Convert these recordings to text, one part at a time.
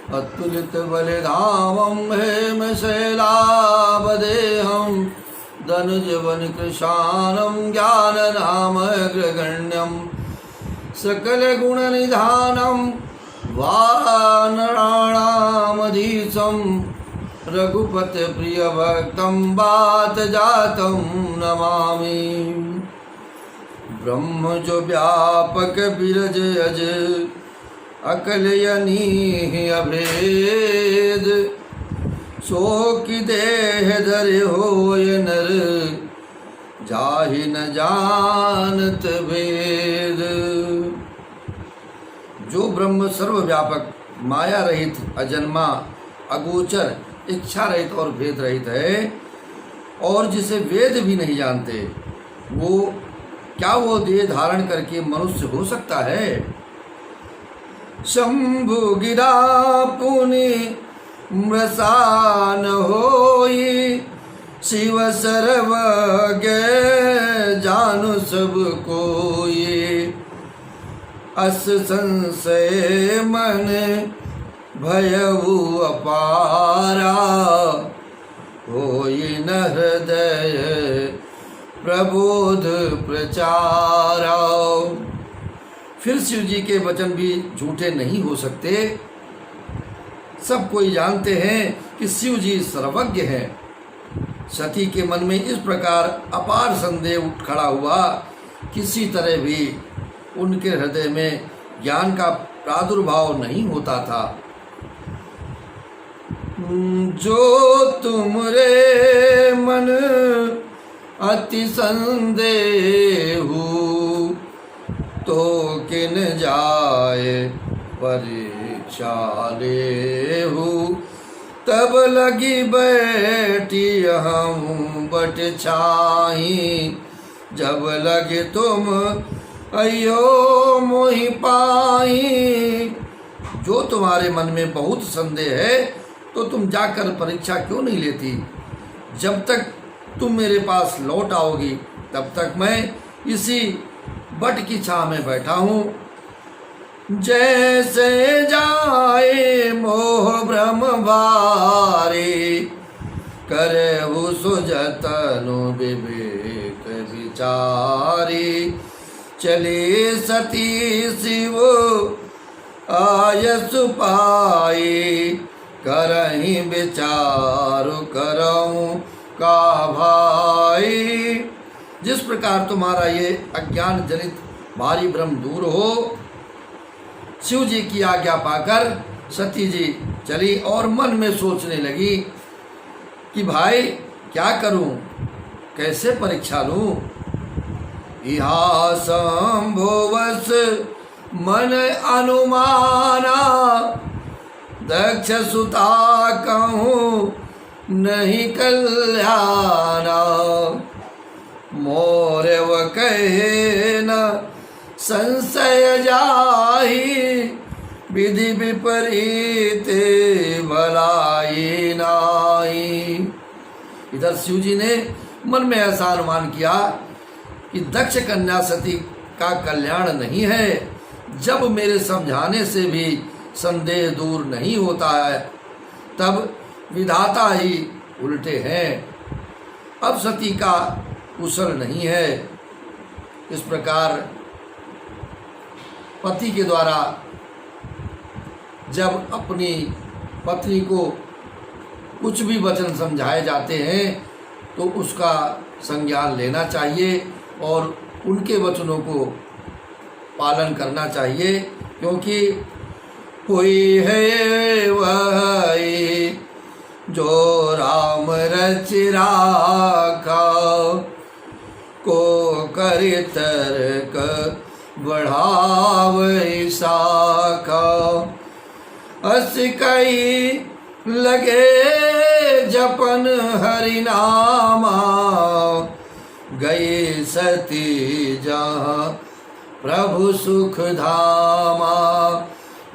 अतुलित बलिधामं हेमशैलावदेहं धनुजवन कृशानं ज्ञाननामग्रगण्यं सकलगुणनिधानं वानराणामधीशं रघुपतिप्रियभक्तं वातजातं नमामि। ब्रह्म जो व्यापक बिरज अज अकलयनीह अभेद, सो कि देह धरे होय नर जाहि न जानत भेद। जो ब्रह्म सर्वव्यापक माया रहित अजन्मा अगोचर इच्छा रहित और भेद रहित है और जिसे वेद भी नहीं जानते, वो क्या वो देह धारण करके मनुष्य हो सकता है? शंभु गिरा पुनि मृषान होई, शिव सर्वज्ञ जानु सब कोई। अस संशय मन भयउ अपारा, होई न हृदय प्रबोध प्रचारा। फिर शिव जी के वचन भी झूठे नहीं हो सकते। सब कोई जानते हैं कि शिव जी सर्वज्ञ हैं। सती के मन में इस प्रकार अपार संदेह उठ खड़ा हुआ, किसी तरह भी उनके हृदय में ज्ञान का प्रादुर्भाव नहीं होता था। जो तुमरे मन अति संदेहु, तो किन जाए परीक्षा लेहु। तब लगी बैठी हम बट छाही, जब लगे तुम अयो मोहि पाही। जो तुम्हारे मन में बहुत संदेह है, तो तुम जाकर परीक्षा क्यों नहीं लेती? जब तक तुम मेरे पास लौट आओगी, तब तक मैं इसी बट की छाह में बैठा हूँ। जैसे जाए मोह भ्रम भारी, करहु सुजतनु विवेक विचारी। चले सती शिव आयसु पाई, करहि विचारु करऊँ का भाई। जिस प्रकार तुम्हारा ये अज्ञान जनित भारी भ्रम दूर हो, शिव जी की आज्ञा पाकर सती जी चली और मन में सोचने लगी कि भाई क्या करूं, कैसे परीक्षा लूं। इहा संभोवस मन अनुमाना, दक्ष सुता कहूँ नहीं कल्याणा। मोरे व कहे न संशय जाहि, विधि विपरीत भलाई नाई। इधर शिव जी ने मन में ऐसा अनुमान किया कि दक्ष कन्या सती का कल्याण नहीं है। जब मेरे समझाने से भी संदेह दूर नहीं होता है, तब विधाता ही उल्टे हैं। अब सती का कुशल नहीं है। इस प्रकार पति के द्वारा जब अपनी पत्नी को कुछ भी वचन समझाए जाते हैं, तो उसका संज्ञान लेना चाहिए और उनके वचनों को पालन करना चाहिए, क्योंकि हुई है वही जो राम रच राखा, को करि तर्क बढ़ावै शाखा। अस कई लगे जपन हरि नामा, गए सती जहाँ प्रभु सुख धामा।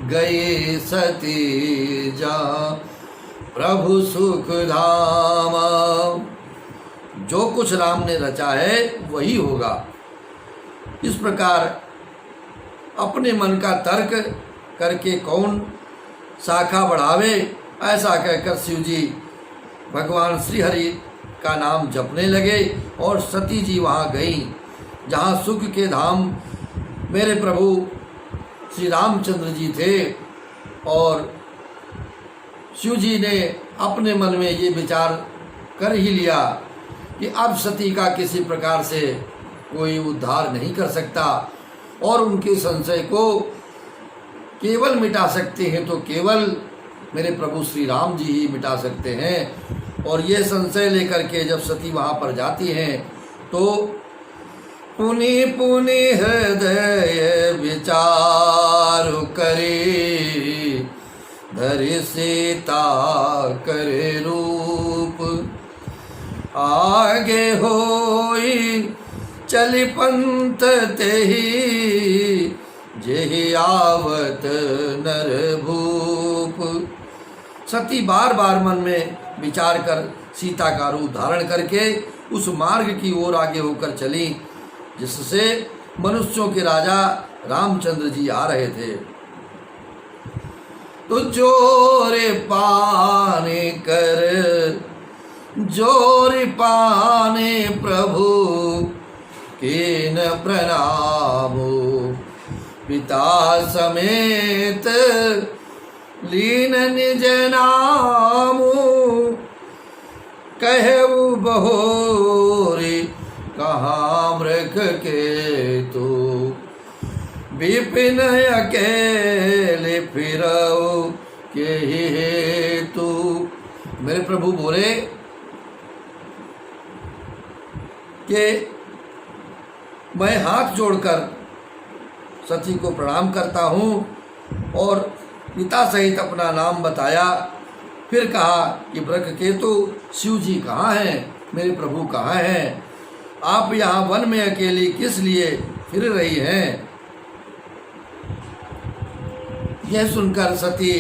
गए सती जहाँ प्रभु सुख धामा। जो कुछ राम ने रचा है वही होगा। इस प्रकार अपने मन का तर्क करके कौन शाखा बढ़ावे। ऐसा कहकर शिव जी भगवान श्री हरि का नाम जपने लगे और सती जी वहाँ गई जहाँ सुख के धाम मेरे प्रभु श्री रामचंद्र जी थे। और शिव जी ने अपने मन में ये विचार कर ही लिया कि अब सती का किसी प्रकार से कोई उद्धार नहीं कर सकता और उनके संशय को केवल मिटा सकते हैं तो केवल मेरे प्रभु श्री राम जी ही मिटा सकते हैं। और ये संशय लेकर के जब सती वहाँ पर जाती हैं तो पुनि पुनि हृदय विचार करे, धरि सीता करे रूप, आगे होई चली पंथ तेहि, जेहि आवत नर भूप। सती बार बार मन में विचार कर सीता का रूप धारण करके उस मार्ग की ओर आगे होकर चली जिससे मनुष्यों के राजा रामचंद्र जी आ रहे थे। तो जोरे पाने कर, जोर पाने प्रभु कीन प्रणामो, पिता समेत लीन निज नामो, कहु बहोरी कहाँ मृख के तू, विपिन अकेले फिरऊ के हेतु। मेरे प्रभु बोले कि मैं हाथ जोड़कर सती को प्रणाम करता हूँ और पिता सहित अपना नाम बताया। फिर कहा कि वृषकेतु शिव जी कहाँ हैं, मेरे प्रभु कहाँ हैं, आप यहाँ वन में अकेली किस लिए फिर रही हैं। यह सुनकर सती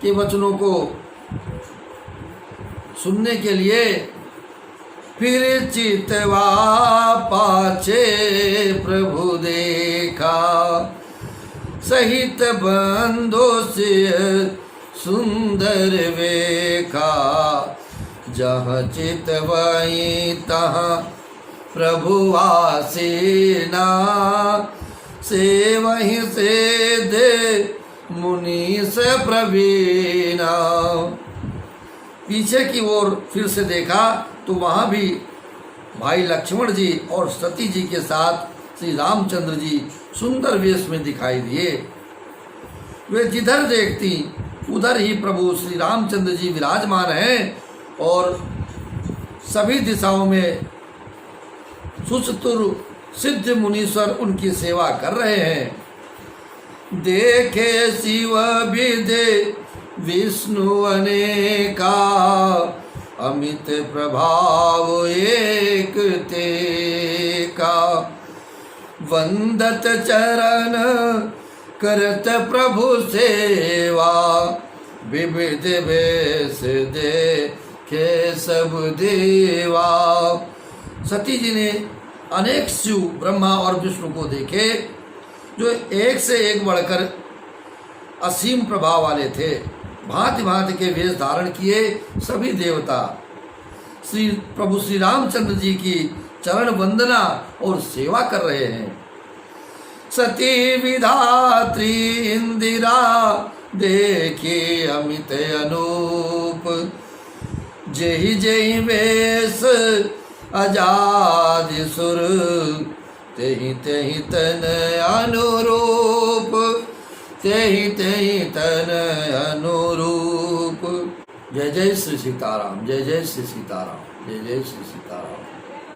के वचनों को सुनने के लिए फिर चितवा पाछे प्रभु देखा, सहित बंधो से सुंदर वेखा, जहाँ चितवई तहाँ प्रभु आसीना, से वहीं से दे मुनीस प्रवीणा। पीछे की ओर फिर से देखा तो वहाँ भी भाई लक्ष्मण जी और सती जी के साथ श्री रामचंद्र जी सुंदर वेश में दिखाई दिए। वे जिधर देखती उधर ही प्रभु श्री रामचंद्र जी विराजमान हैं और सभी दिशाओं में सुचतुर सिद्ध मुनीश्वर उनकी सेवा कर रहे हैं। देखे शिव विदे विष्णु अनेका, अमित प्रभाव एक तेका, वंदत चरण करत प्रभु सेवा, विविध वेश देखे सब देवा। सती जी ने अनेक शिव ब्रह्मा और विष्णु को देखे जो एक से एक बढ़कर असीम प्रभाव वाले थे। भांति भांति के वेश धारण किए सभी देवता श्री प्रभु श्री रामचंद्र जी की चरण वंदना और सेवा कर रहे हैं। सती विधात्री इंदिरा देखी अमित अनूप, जेहि जेहि वेश आजाद सुर, तेहि तेहि तन अनुरूप, तेहि तेहि तन अनुरूप। जय जय श्री सीताराम, जय जय श्री सीताराम, जय जय श्री सीताराम।